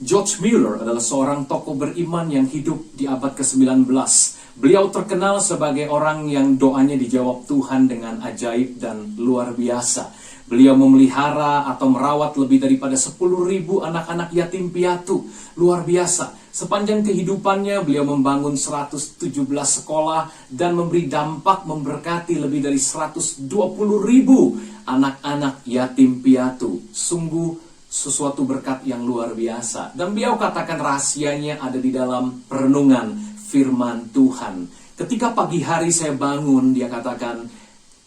George Mueller adalah seorang tokoh beriman yang hidup di abad ke-19. Beliau terkenal sebagai orang yang doanya dijawab Tuhan dengan ajaib dan luar biasa. Beliau memelihara atau merawat lebih daripada 10.000 anak-anak yatim piatu. Luar biasa. Sepanjang kehidupannya beliau membangun 117 sekolah dan memberi dampak memberkati lebih dari 120.000 anak-anak yatim piatu. Sungguh sesuatu berkat yang luar biasa. Dan beliau katakan rahasianya ada di dalam perenungan firman Tuhan. Ketika pagi hari saya bangun, dia katakan,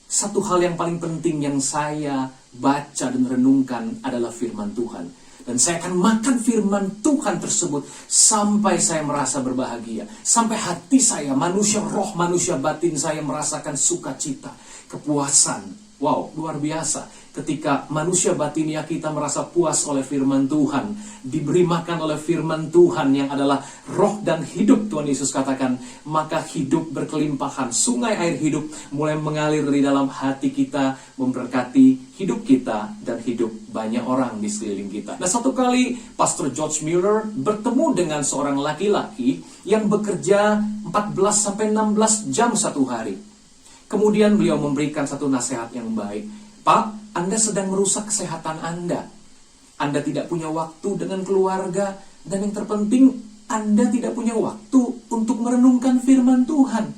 satu hal yang paling penting yang saya baca dan renungkan adalah firman Tuhan. Dan saya akan makan firman Tuhan tersebut sampai saya merasa berbahagia. Sampai hati saya, manusia roh, manusia batin saya merasakan sukacita, kepuasan. Wow, luar biasa. Ketika manusia batinia kita merasa puas oleh firman Tuhan, diberi makan oleh firman Tuhan yang adalah roh dan hidup, Tuhan Yesus katakan, maka hidup berkelimpahan. Sungai air hidup mulai mengalir dari dalam hati kita, memberkati hidup kita dan hidup banyak orang di sekeliling kita. Nah, satu kali Pastor George Mueller bertemu dengan seorang laki-laki yang bekerja 14-16 jam satu hari. Kemudian beliau memberikan satu nasihat yang baik. Pak, Anda sedang merusak kesehatan Anda. Anda tidak punya waktu dengan keluarga. Dan yang terpenting, Anda tidak punya waktu untuk merenungkan firman Tuhan.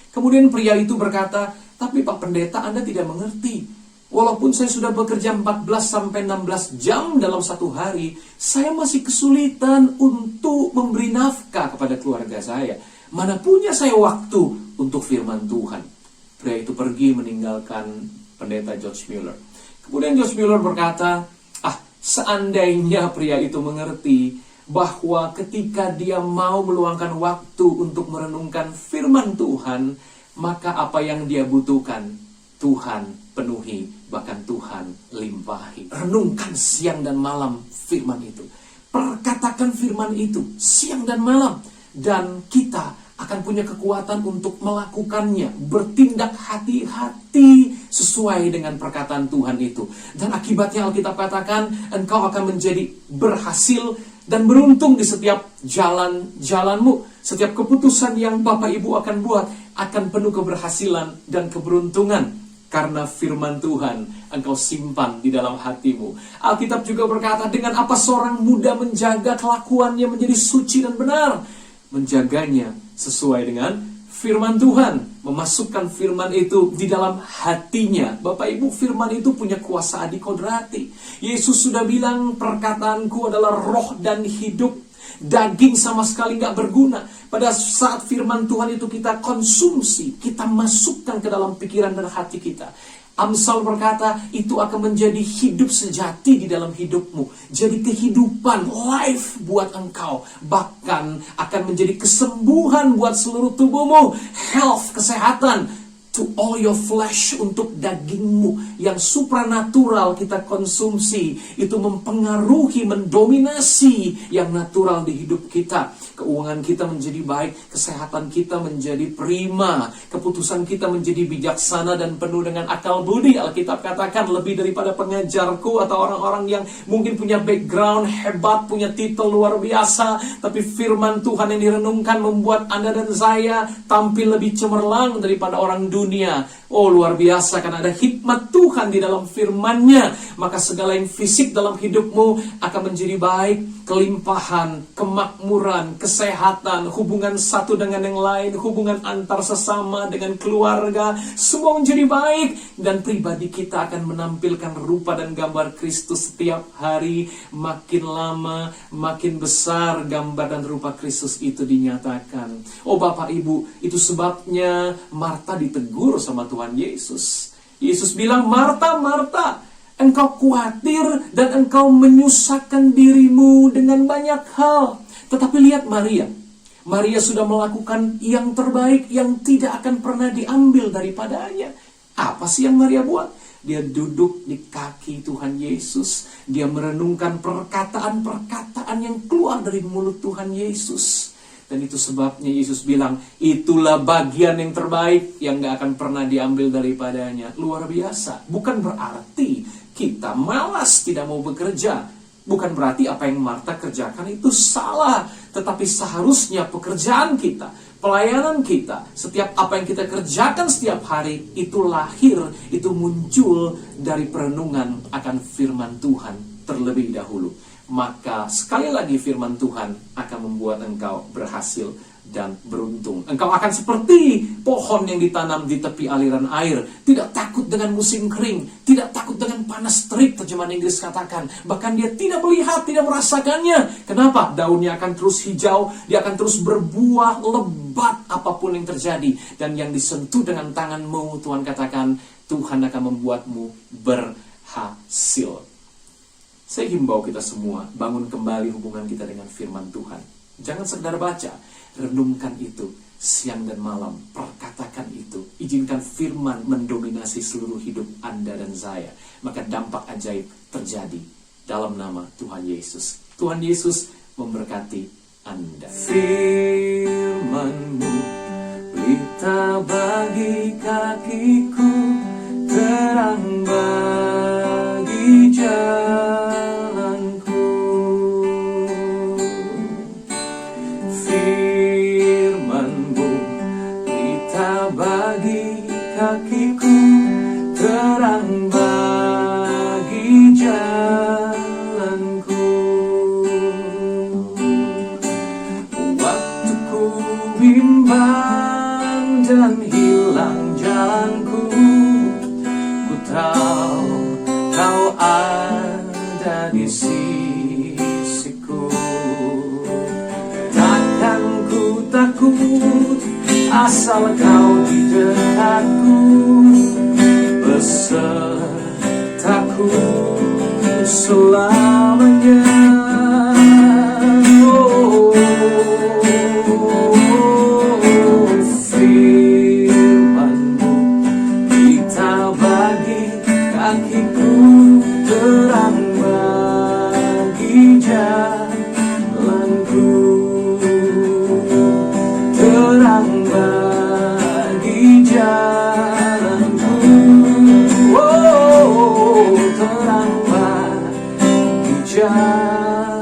Kemudian pria itu berkata, tapi Pak Pendeta, Anda tidak mengerti. Walaupun saya sudah bekerja 14-16 jam dalam satu hari, saya masih kesulitan untuk memberi nafkah kepada keluarga saya. Mana punya saya waktu untuk firman Tuhan. Pria itu pergi meninggalkan Pendeta George Mueller. Kemudian George Mueller berkata, seandainya pria itu mengerti bahwa ketika dia mau meluangkan waktu untuk merenungkan firman Tuhan, maka apa yang dia butuhkan, Tuhan penuhi, bahkan Tuhan limpahi. Renungkan siang dan malam firman itu. Perkatakan firman itu siang dan malam. Dan kita akan punya kekuatan untuk melakukannya, bertindak hati-hati sesuai dengan perkataan Tuhan itu. Dan akibatnya Alkitab katakan, engkau akan menjadi berhasil dan beruntung di setiap jalan-jalanmu. Setiap keputusan yang Bapak Ibu akan buat akan penuh keberhasilan dan keberuntungan. Karena firman Tuhan engkau simpan di dalam hatimu. Alkitab juga berkata, dengan apa seorang muda menjaga kelakuannya menjadi suci dan benar. Menjaganya sesuai dengan firman Tuhan, memasukkan firman itu di dalam hatinya. Bapak Ibu, firman itu punya kuasa adikodrati. Yesus sudah bilang, perkataanku adalah roh dan hidup. Daging sama sekali gak berguna. Pada saat firman Tuhan itu kita konsumsi, kita masukkan ke dalam pikiran dan hati kita. Amsal berkata, itu akan menjadi hidup sejati di dalam hidupmu. Jadi kehidupan, life buat engkau. Bahkan akan menjadi kesembuhan buat seluruh tubuhmu. Health, kesehatan, to all your flesh, untuk dagingmu. Yang supranatural kita konsumsi, itu mempengaruhi, mendominasi yang natural di hidup kita. Keuangan kita menjadi baik, kesehatan kita menjadi prima, keputusan kita menjadi bijaksana dan penuh dengan akal budi. Alkitab katakan, lebih daripada pengajarku atau orang-orang yang mungkin punya background hebat, punya titel luar biasa, tapi firman Tuhan yang direnungkan membuat Anda dan saya tampil lebih cemerlang daripada orang dunia. Oh, luar biasa, karena ada hikmat Tuhan di dalam firman-Nya. Maka segala yang fisik dalam hidupmu akan menjadi baik, kelimpahan, kemakmuran, kesehatan, hubungan satu dengan yang lain, hubungan antar sesama dengan keluarga, semua menjadi baik. Dan pribadi kita akan menampilkan rupa dan gambar Kristus setiap hari. Makin lama, makin besar gambar dan rupa Kristus itu dinyatakan. Oh Bapak Ibu, itu sebabnya Marta ditegur sama Tuhan Yesus. Yesus bilang, Marta, Marta, engkau khawatir dan engkau menyusahkan dirimu dengan banyak hal. Tetapi lihat Maria. Maria sudah melakukan yang terbaik yang tidak akan pernah diambil daripadanya. Apa sih yang Maria buat? Dia duduk di kaki Tuhan Yesus. Dia merenungkan perkataan-perkataan yang keluar dari mulut Tuhan Yesus. Dan itu sebabnya Yesus bilang, itulah bagian yang terbaik yang gak akan pernah diambil daripadanya. Luar biasa. Bukan berarti kita malas tidak mau bekerja. Bukan berarti apa yang Marta kerjakan itu salah, tetapi seharusnya pekerjaan kita, pelayanan kita, setiap apa yang kita kerjakan setiap hari, itu lahir, itu muncul dari perenungan akan firman Tuhan terlebih dahulu. Maka sekali lagi firman Tuhan akan membuat engkau berhasil dan beruntung. Engkau akan seperti pohon yang ditanam di tepi aliran air, tidak takut dengan musim kering, tidak takut dengan panas terik, terjemahan Inggris katakan. Bahkan dia tidak melihat, tidak merasakannya. Kenapa? Daunnya akan terus hijau, dia akan terus berbuah lebat apapun yang terjadi. Dan yang disentuh dengan tanganmu, Tuhan katakan, Tuhan akan membuatmu berhasil. Saya himbau kita semua, bangun kembali hubungan kita dengan firman Tuhan. Jangan sekedar baca, renungkan itu siang dan malam, perkatakan itu. Izinkan firman mendominasi seluruh hidup Anda dan saya. Maka dampak ajaib terjadi dalam nama Tuhan Yesus. Tuhan Yesus memberkati Anda. Firman-Mu pelita bagi kakiku, terang bagi jalanku. Firman-Mu pelita bagi kakiku, terang bagi jalanku. Waktu ku bimbang dan hilang jalanku, ku tahu Kau ada di sisiku. Takkan ku takut asal Kau di dekatku, besertaku selamanya. Oh, firman-Mu pelita bagi kakiku, terang bagi jalanku. Terang bagi jalanku. Oh, terang bagi jalanku.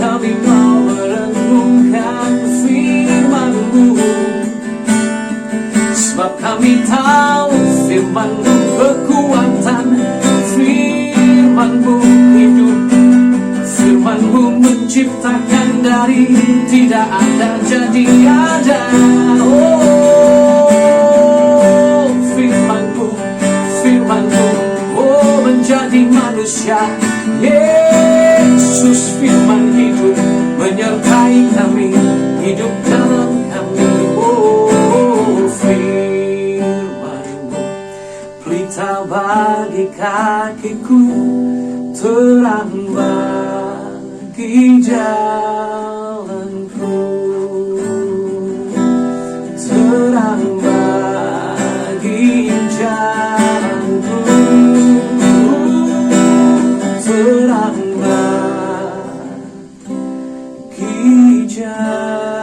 Kami mau merenungkan firman-Mu, sebab kami tahu firman-Mu kekuatan, firman-Mu hidup, firman-Mu menciptakan dari tidak ada jadi ada. Oh, firman-Mu, firman-Mu, oh menjadi manusia. Yesus firman hidup menyertai kami, hidup dalam kami. Oh, firman-Mu pelita bagi kakiku, terang bagi jalanku. Terang bagi jalanku. Terang bagi jalanku.